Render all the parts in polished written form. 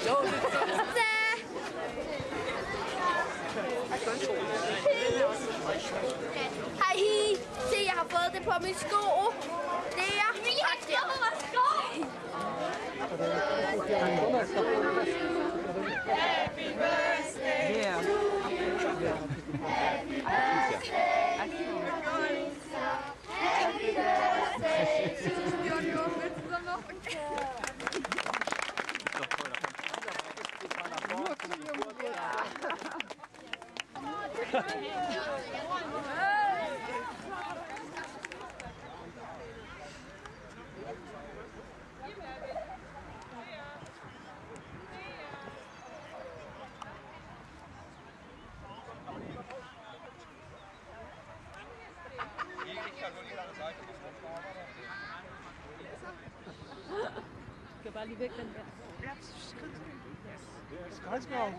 Hej, se, jeg har fået det på mine sko. Det er Happy birthday. Yeah. Happy birthday. Happy Skal bare lige væk den der. Ja, skrædskov.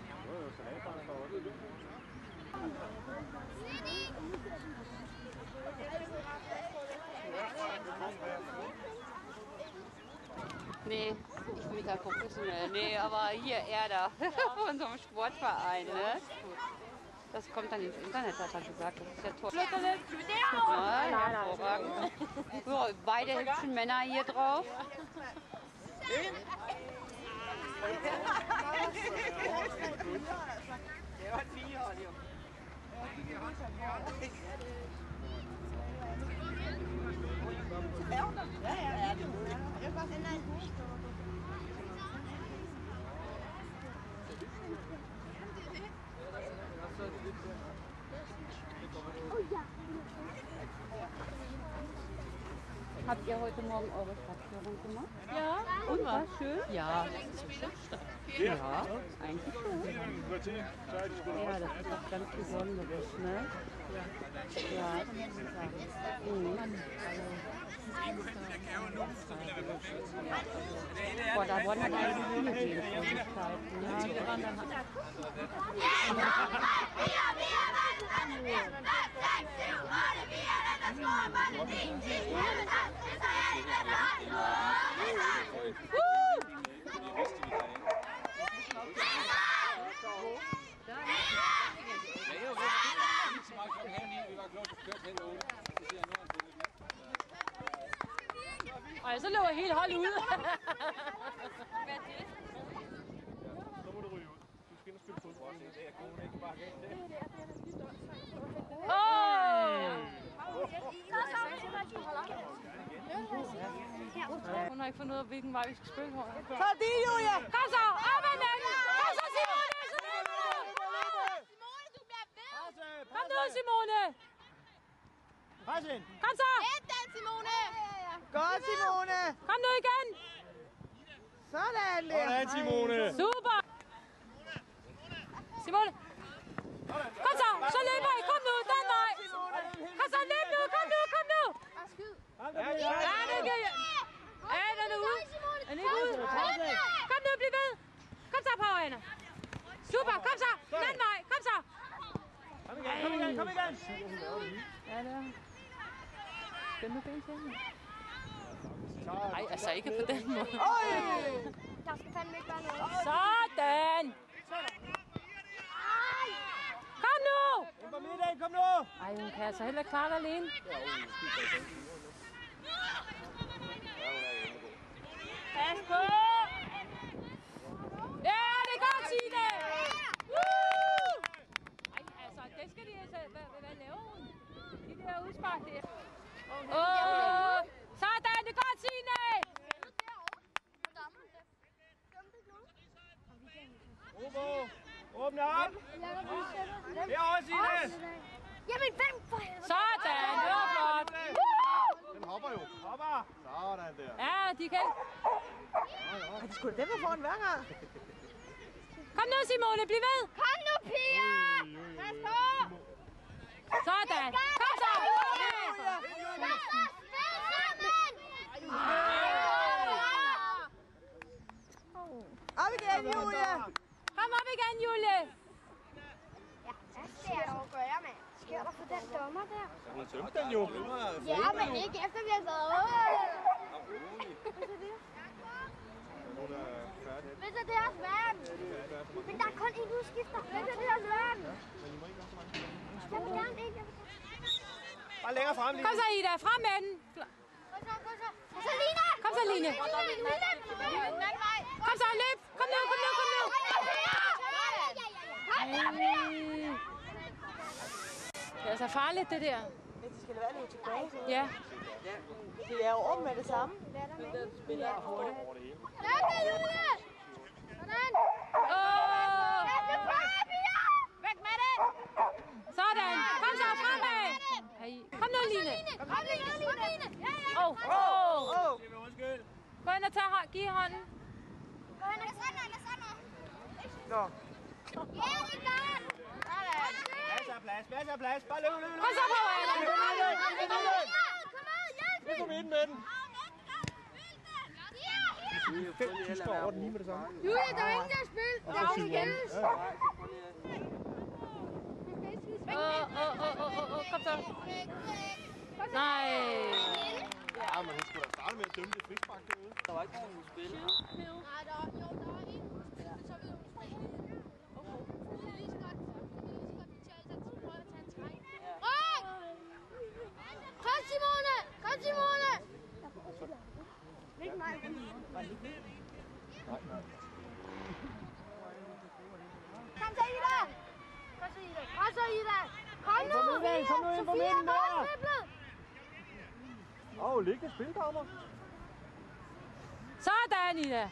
Nee, ich bin da professionell. Nee, aber hier er da von unserem Sportverein. Ne? Das kommt dann ins Internet, hat er gesagt. Das ist ja toll. Ja, hervorragend. So, beide hübschen Männer hier drauf. Habt ihr heute Morgen eure Stadtführung gemacht? Ja, Und war schön? Ja. Ja, eigentlich schon. Ja, das ist was ganz Besonderes, ne? Ja, das muss ich sagen. Boah, da wurden dann eigentlich viele Sehenswürdigkeiten. Ja, wir waren dann... Ej, så løber hele holdet ud. Så må du ryge ud. Du skal ind og spille fodbold. Det er god, ikke bare Hun har ikke fundet ud af, hvilken vej vi skal spille på. Så er det, Julia! Kom så! Op ad den! Kom så, Simone! Simone, du bliver ved. Kom nu, Simone! Pres ind! Kom så! Den, Simone. Godt, Simone! Kom nu igen! Sådan der! Sådan, Simone! Super! Simone! Kom så! Så løber I! Kom nu! Den vej! Kom så! Løb nu! Kom nu! Kom nu! Ja, det kan jeg! Ja, den er ude! Er den ikke ude? Kom nu! Bliv ved! Kom så, Pauline! Super! Kom så! Den anden vej! Kom så! Kom igen, kom igen, kom igen! Ja, det er. Spændende ben til hende. Ej, altså ikke på den måde. Der skal fandme ikke være noget. Sådan! Kom nu! Ind på middagen, kom nu! Ej, hun kan altså heller ikke klare det alene. Pas på! Ja, det er godt, Signe! Ej, altså, det skal de altså... Hvad laver hun? De der udspark der. Sådan, det er godt, Signe! Obo! Åbne op! Herovre, Signe! Jamen, hvem for helvede? Sådan, det var flot! Den hopper jo. Hopper! Sådan der. Ja, de kan... Og de skulle da dem foran hver gang. Kom nu, Simone, bliv ved! Kom nu, piger! Pas på! Sådan! Kom så! Op igen, Julia! Kom op igen, Julie! Hvad skal jeg dog gøre, mand? Sker der for den dommer der? Hun har tømt den jo. Ja, men ikke efter vi har Hvis det er også vand. Men der er kun én udskifter. Hvis det er også vand. Jeg vil gerne en. Bare længere frem, Line. Kom så, Ida. Frem med den. Kom så, Line. Kom så, Line. Kom så, løb. Kom nu, kom nu, kom nu. Det er altså farligt, det der. Men de skal lade være lidt tilbage. Ja. Det er jo om med det samme. Væk med det! Sådan. Kom så, fremad. Kom nu, Line. Kom, Line! Gå ind og giv hånden. Gå hen og sådan. Nå. Ja, det er godt! Masser af plads. Bare løb. Kom så på, Allan. Kom ud, hjælp! Vi kommer ind med den. 5 tyskere over den lige med det samme. Julie, der er ingen, der har spillet. Der er ingen, Kom så. Nej. Ja, men hun skulle da starte med at dømme det frispark derude. Der var ikke nogen, der spille. Nej, der er en. Så vil hun spille. Det er lige så godt. Kom, Simone! Ikke mig. Kom så, Ida! Kom nu! Kom nu ind der! Ligge spilkammer. Sådan, Ida.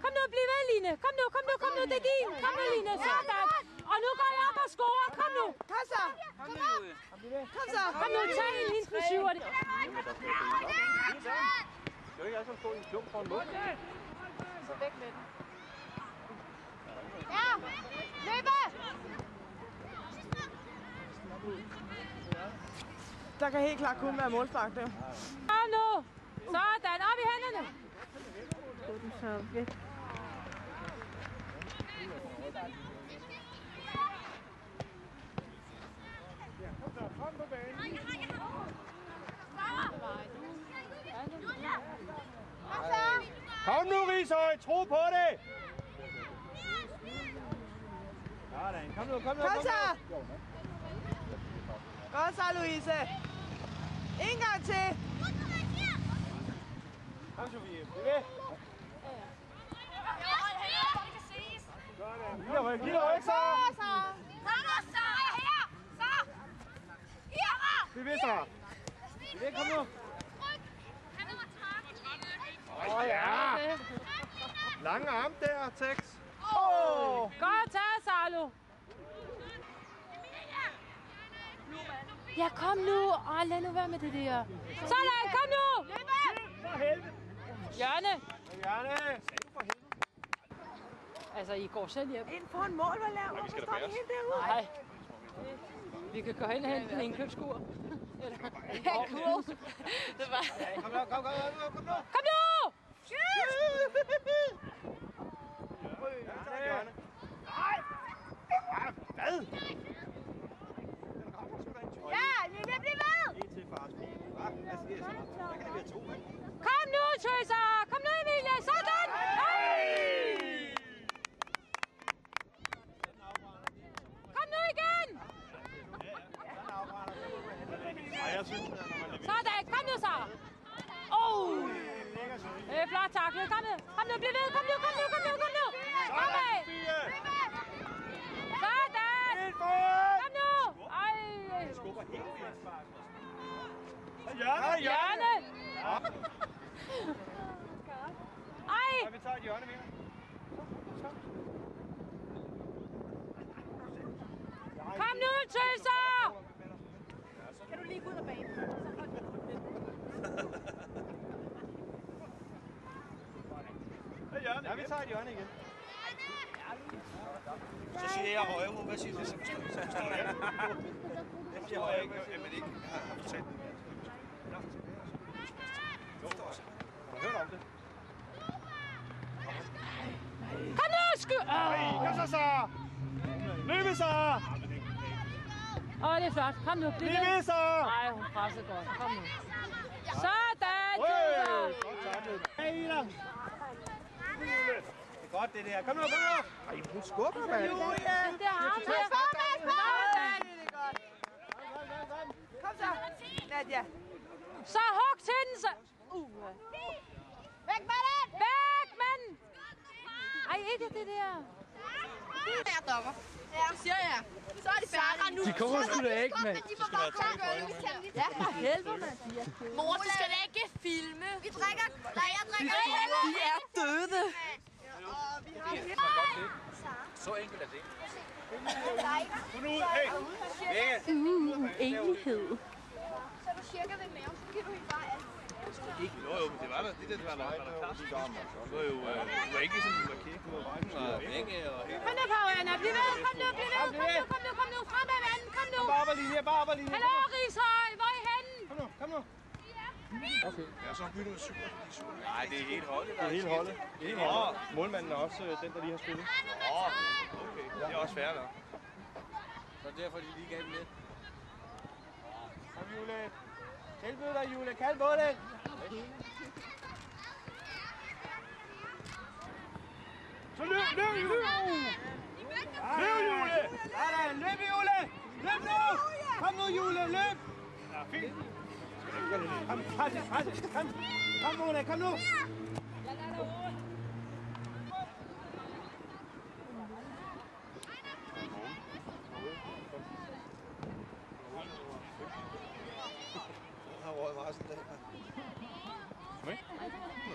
Kom nu, bliv ved, Line. Kom nu, det er din. Kom nu, Line. Sådan. Og nu går jeg op og scorer. Kom nu. Kom så! Kom nu, tag en lille med 7. Det er jo ikke alle, som står i en klump for en mål. Så væk med den. Ja! Løbe! Der kan helt klart kun være målspark der. Kom nu. Sådan, op i hænderne. Kom nu, Rishøj! Tro på det! Kom nu! Kom så! Godt så, Louise! En gang til! Kom, Sofie. Giv dig ryg, så! Bliv ved, så! Kom nu! Ja! Lange arm der, Tex. Godt taget, Sarlo. Ja, kom nu. Lad nu være med det der. Sådan, kom nu. Jørne. Altså, I går selv hjem. Ind på en mål, hvad laver? Hvorfor står I helt derude? Nej. Vi kan gå hen og hente en indkøbskur. Ja, cool. Det var... Kom nu! Kom nu! Hvad? Ja, vi bliver ved! En til fars bil. Hvad siger jeg så? Der kan det være 2, ikke? Kom nu, tøser! Kom nu, Emilie! Sådan! Kom nu igen! Sådan, kom nu så! Det er flot taklet. Kom nu, bliv ved! Kom nu! Fremad! Sådan! Kom nu! Hjørne! Ej! Vi tager et hjørne mere. Kom nu, tøser! Kan du lige gå ud af banen? Ja, vi tager et hjørne igen. Så siger jeg højre, hvad siger du? Så forstår jeg. Jeg siger højre, ikke? Men ikke har fortalt det. Har du hørt om det? Kom nu, Kom så! Løbe så! det er flot. Kom nu, bliv ved. Løbe så! Nej, hun presser godt. Kom nu. Sådan, Tudor. Hey, Ida. Det er godt, det der. Kom nu, kom nu. Ej, hun skubber, mand. Den der arm der. Sådan. Kom så, Nadia. Så hug til den, så. Væk med den! Væk, mand. Ej, ikke det der. Jeg er dommer. Det siger jeg. Så er de færdige. De kommer sgu da ikke, mand. De får bare klar gøre det, hvis jeg lige Ja, for helvede, mand. Mor, du skal da ikke filme. Vi drikker. Nej, jeg drikker. De er døde. Så enkelt er det. Kun ud. Hey. Enighed. Så er du cirka ved maven, så giver du hende bare alt. Ikke noget, men det var der. Det var der klart. Det var jo ikke sådan en markering. Det var vække og helt. Kom nu, Pauliana. Bliv ved. Kom nu, bliv ved. Kom nu. Frem med vandet. Kom nu. Bare op ad linje, bare op ad linje. Hallo, Rishøj. Hvor er I henne? Kom nu. Okay. Ja, så bytter vi 7. Nej, det er helt holdet. Det er hele holdet. Målmanden er også den, der lige har spillet. Okay, det er også fair nok. Så derfor de lige gav den lidt. Kom, Jule. Tilbyd dig, Jule. Kald på den. Så løb, Jule. Løb, Jule. Sådan, løb, Jule. Løb nu. Kom nu, Jule. Løb. Ja, fint. Kom, Mona, kom nu.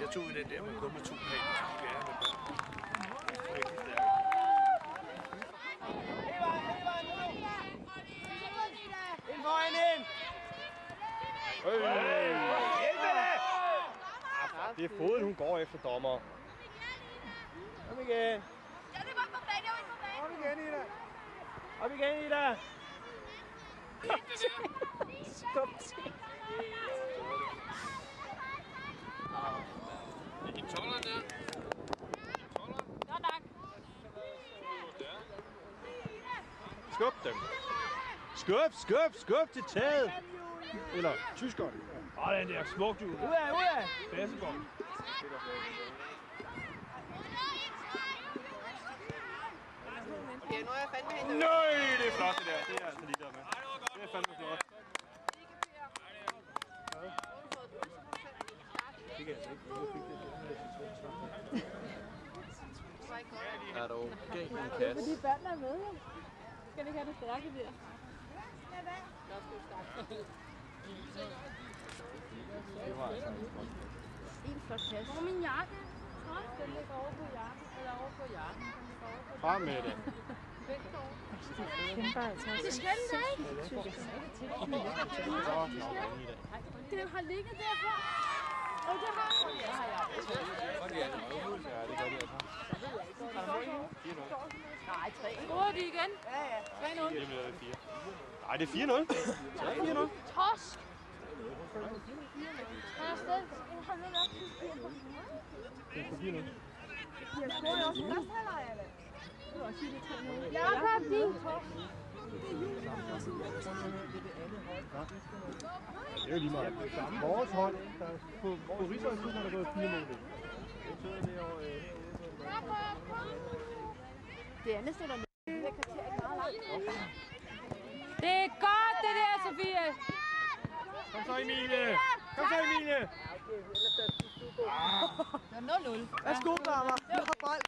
Jeg tog den der med kun med 2 pæn. Ind foran ind. Det er foden, hun går efter, dommer. Kom igen. Ja, det var på banen. Jeg var ikke på banen. Op igen, Ida. Op igen, Ida. Skub til. Skub dem. Skub til taget. Eller tyskeren. Den der smukt, Jule. Ud af. Klassegård. Okay, nu er jeg fandme henne. Nøj, det er flot det der. Det er altså lige der med. Det er fandme flot. Det kan jeg altså ikke. Er du okay med en kasse? Fordi børn er med, jo. Skal det ikke have det stærke der? Det var altså En flot kasse. Hvor er min jakke? Den ligger over på jakken. Eller over på jakken. frem med det. Det skal den ikke. Den har ligget derfor. Og det har den. Ja, nej, 3. Scorer de igen? Ja. 3-0. Nej, det er 4-0. 3-4-0. Tosk. Jakob, din. Det er jo lige meget. Vores hold, på Rishøj siden er der gået 4 mål. Det andet stiller med. Det er godt, det der, Sofie. Kom så, Emilie. Værsgo, Barbara. Du har bold.